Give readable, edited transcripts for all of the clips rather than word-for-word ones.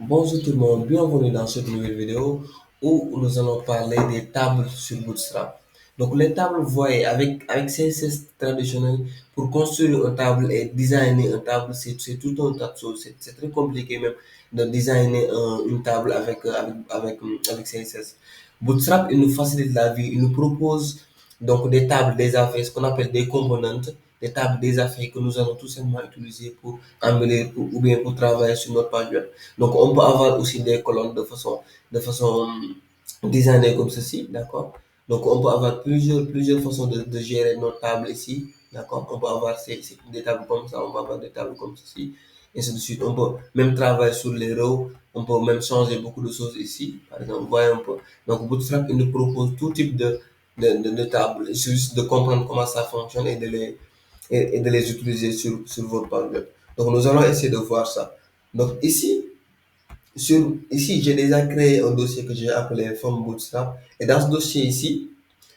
Bonjour tout le monde, bienvenue dans cette nouvelle vidéo où nous allons parler des tables sur Bootstrap. Donc les tables, vous voyez, avec CSS traditionnel, pour construire une table et designer une table, c'est tout un tas de choses. C'est très compliqué même de designer une table avec CSS. Bootstrap, il nous facilite la vie, il nous propose donc des tables déjà faites, ce qu'on appelle des componentes, des tables déjà faites que nous allons tout simplement utiliser pour améliorer ou bien pour travailler sur notre page web. Donc, on peut avoir aussi des colonnes de façon designée comme ceci, d'accord? Donc, on peut avoir plusieurs façons de gérer nos tables ici, d'accord? On peut avoir des tables comme ça, on peut avoir des tables comme ceci, et ainsi de suite. On peut même travailler sur les rows, on peut même changer beaucoup de choses ici, par exemple, vous voyez un peu. Donc, Bootstrap, il nous propose tout type de tables. Il suffit juste de comprendre comment ça fonctionne et de les utiliser sur votre page web. Donc, nous allons essayer de voir ça. Donc, ici, j'ai déjà créé un dossier que j'ai appelé From Bootstrap. Et dans ce dossier ici,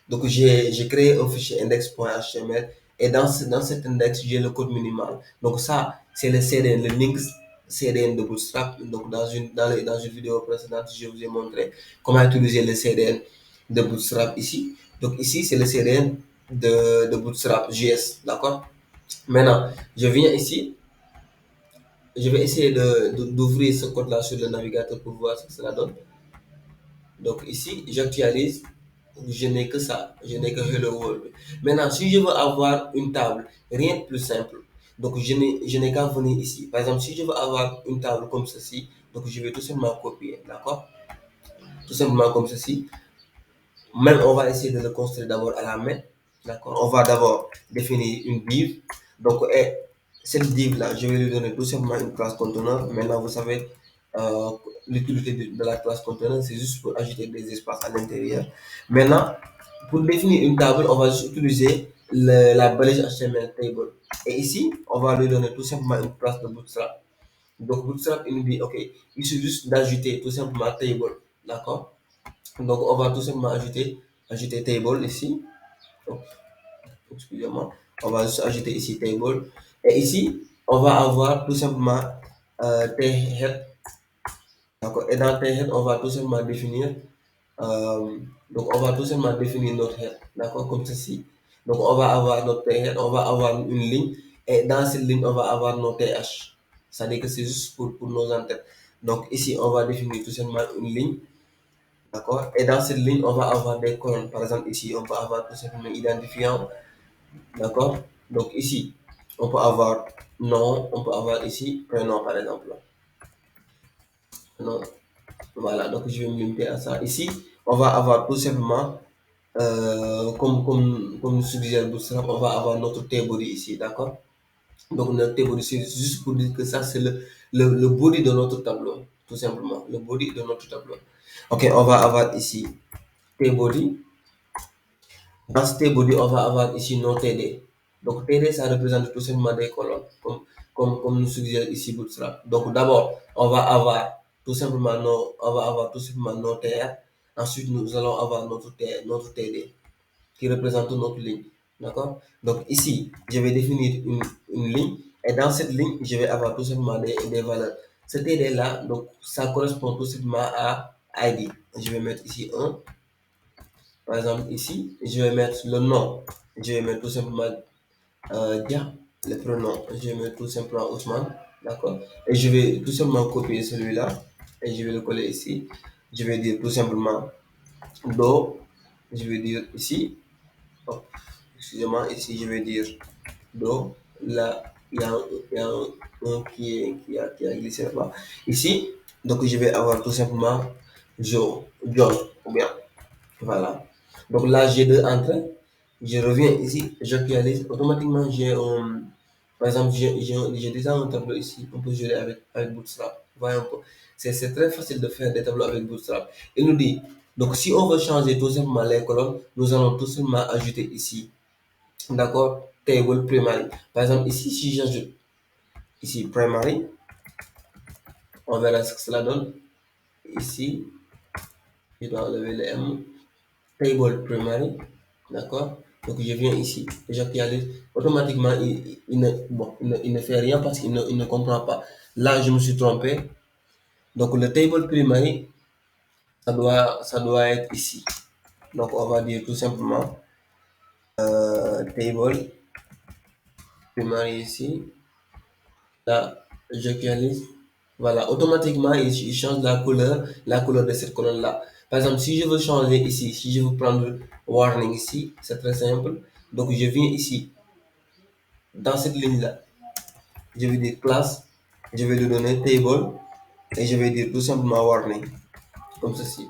donc j'ai créé un fichier index.html. Et dans cet index, j'ai le code minimal. Donc, ça, c'est le CDN, le link CDN de Bootstrap. Donc, dans une vidéo précédente, je vous ai montré comment utiliser le CDN de Bootstrap ici. Donc, ici, c'est le CDN de Bootstrap JS. D'accord? Maintenant, je viens ici. Je vais essayer d'ouvrir ce code-là sur le navigateur pour voir ce que cela donne. Donc ici, j'actualise. Je n'ai que ça. Je n'ai que Hello World. Maintenant, si je veux avoir une table, rien de plus simple. Donc je n'ai qu'à venir ici. Par exemple, si je veux avoir une table comme ceci, donc je vais tout simplement copier. D'accord? Tout simplement comme ceci. Même on va essayer de le construire d'abord à la main. D'accord? On va d'abord définir une div. Donc, cette div-là, je vais lui donner tout simplement une classe conteneur. Maintenant, vous savez, euh, l'utilité de la classe conteneur, c'est juste pour ajouter des espaces à l'intérieur. Maintenant, pour définir une table, on va juste utiliser la balise HTML table. Et ici, on va lui donner tout simplement une classe de Bootstrap. Donc, Bootstrap, il nous dit, OK, il suffit juste d'ajouter tout simplement table. D'accord? Donc, on va tout simplement ajouter table ici. Donc, excusez-moi. On va juste ajouter ici table. Et ici, on va avoir tout simplement head. D'accord. Et dans head, on va tout simplement définir. euh, donc, on va tout simplement définir notre head. D'accord, comme ceci. Donc, on va avoir notre head, on va avoir une ligne. Et dans cette ligne, on va avoir nos TH. C'est-à-dire que c'est juste pour nos entêtes. Donc, ici, on va définir tout simplement une ligne. D'accord? Et dans cette ligne, on va avoir des colonnes. Par exemple, ici, on peut avoir tout simplement identifiant. D'accord? Donc ici, on peut avoir nom, on peut avoir ici prénom, par exemple. Non. Voilà, donc je vais me limiter à ça. Ici, on va avoir tout simplement, comme suggère Bootstrap, on va avoir notre théorie ici, d'accord? Donc notre théorie, c'est juste pour dire que ça, c'est le body de notre tableau, tout simplement. Le body de notre tableau. Ok, on va avoir ici théorie. Dans ce body, on va avoir ici nos TD. Donc TD, ça représente tout simplement des colonnes, comme nous suggère ici Bootstrap. Donc d'abord, on va avoir tout simplement nos TR. Ensuite, nous allons avoir notre TD qui représente notre ligne. D'accord? Donc ici, je vais définir une ligne. Et dans cette ligne, je vais avoir tout simplement des valeurs. Ce TD-là, donc ça correspond tout simplement à ID. Je vais mettre ici 1. Par exemple, ici, je vais mettre le nom. Je vais mettre tout simplement Dia, le prénom. Je vais mettre tout simplement Ousmane. D'accord? Et je vais tout simplement copier celui-là. Et je vais le coller ici. Je vais dire tout simplement Do. Je vais dire ici. Oh, excusez-moi, ici, je vais dire Do. Là, il y a un qui a glissé là-bas. Ici, donc je vais avoir tout simplement John. Ou bien, voilà. Donc là, j'ai deux entrées. Je reviens ici, j'actualise. Automatiquement, par exemple, j'ai déjà un tableau ici. On peut gérer avec Bootstrap. Voyez un peu. C'est très facile de faire des tableaux avec Bootstrap. Il nous dit, donc si on veut changer tout simplement les colonnes, nous allons tout simplement ajouter ici. D'accord? Table primary. Par exemple, ici, si j'ajoute ici primary, on verra ce que cela donne. Ici, je dois enlever le M. Table primary, d'accord? Donc je viens ici, j'actualise. Automatiquement, il ne fait rien parce qu'il ne comprend pas. Là, je me suis trompé. Donc le table primary, ça doit être ici. Donc on va dire tout simplement table primary ici. Là, j'actualise. Voilà, automatiquement, il change la couleur de cette colonne-là. Par exemple, si je veux changer ici, si je veux prendre warning ici, c'est très simple. Donc, je viens ici, dans cette ligne-là, je vais dire classe, je vais lui donner table et je vais dire tout simplement warning, comme ceci.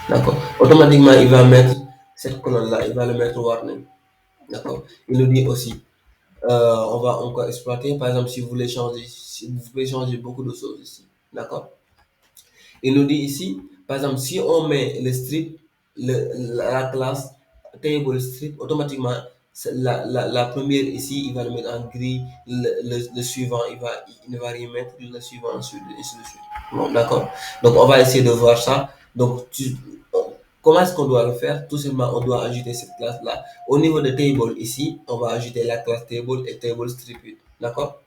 D'accord. Automatiquement, il va mettre cette colonne-là, il va le mettre warning. D'accord. Il nous dit aussi, on va encore exploiter. Par exemple, si vous voulez changer, si vous pouvez changer beaucoup de choses ici. D'accord. Il nous dit ici, par exemple, si on met le strip, la classe table strip, automatiquement, la première ici, il va le mettre en gris, le suivant, il ne va rien mettre, le suivant, ensuite, et ainsi de suite. Bon, d'accord. Donc, on va essayer de voir ça. Donc, comment est-ce qu'on doit le faire? Tout simplement, on doit ajouter cette classe-là. Au niveau de table, ici, on va ajouter la classe table et table strip. D'accord?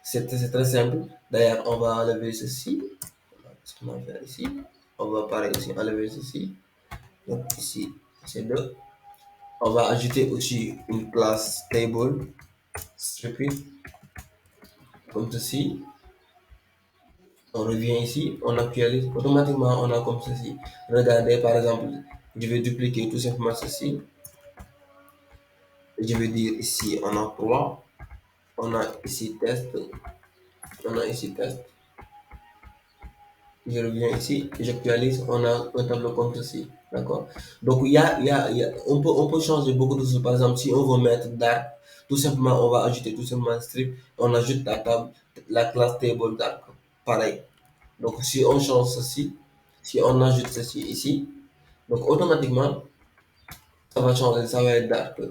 C'est très simple. D'ailleurs, on va enlever ceci. Ce qu'on va faire ici, on va pareil aussi enlever ceci. Donc ici, c'est deux. On va ajouter aussi une classe table stripping comme ceci. On revient ici, on actualise. Automatiquement, on a comme ceci. Regardez, par exemple, je vais dupliquer tout simplement ceci. Je vais dire ici, on a 3. On a ici test. On a ici test. Je reviens ici, j'actualise, on a un tableau comme ceci. D'accord? Donc, on peut changer beaucoup de choses. Par exemple, si on veut mettre dark, tout simplement, on va ajouter tout simplement strip, on ajoute la classe table dark. Pareil. Donc, si on change ceci, si on ajoute ceci ici, donc automatiquement, ça va changer, ça va être dark.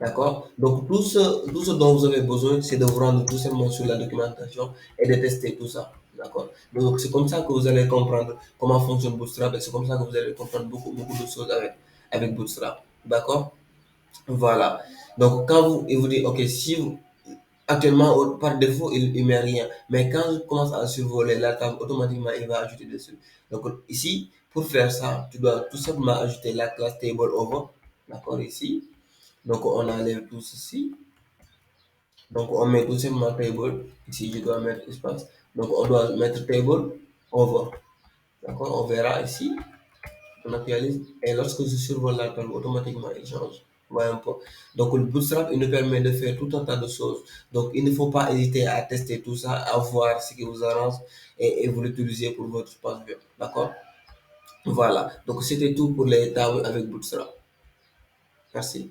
D'accord? Donc, tout ce dont vous avez besoin, c'est de vous rendre tout simplement sur la documentation et de tester tout ça. D'accord? Donc, c'est comme ça que vous allez comprendre comment fonctionne Bootstrap et c'est comme ça que vous allez comprendre beaucoup, beaucoup de choses avec Bootstrap. D'accord? Voilà. Donc, quand il vous dit, OK, si vous, actuellement, par défaut, il ne met rien. Mais quand je commence à survoler la table, automatiquement, il va ajouter dessus. Donc, ici, pour faire ça, tu dois tout simplement ajouter la classe table over. D'accord, ici. Donc, on enlève tout ceci. Donc, on met tout simplement table. Ici, je dois mettre espace. Donc, on doit mettre table over. D'accord, on verra ici. On actualise. Et lorsque je survole la table, automatiquement, il change. Voilà un peu. Donc, le Bootstrap, il nous permet de faire tout un tas de choses. Donc, il ne faut pas hésiter à tester tout ça, à voir ce qui vous arrange et vous l'utilisez pour votre page web. D'accord? Voilà. Donc, c'était tout pour les tables avec Bootstrap. Merci.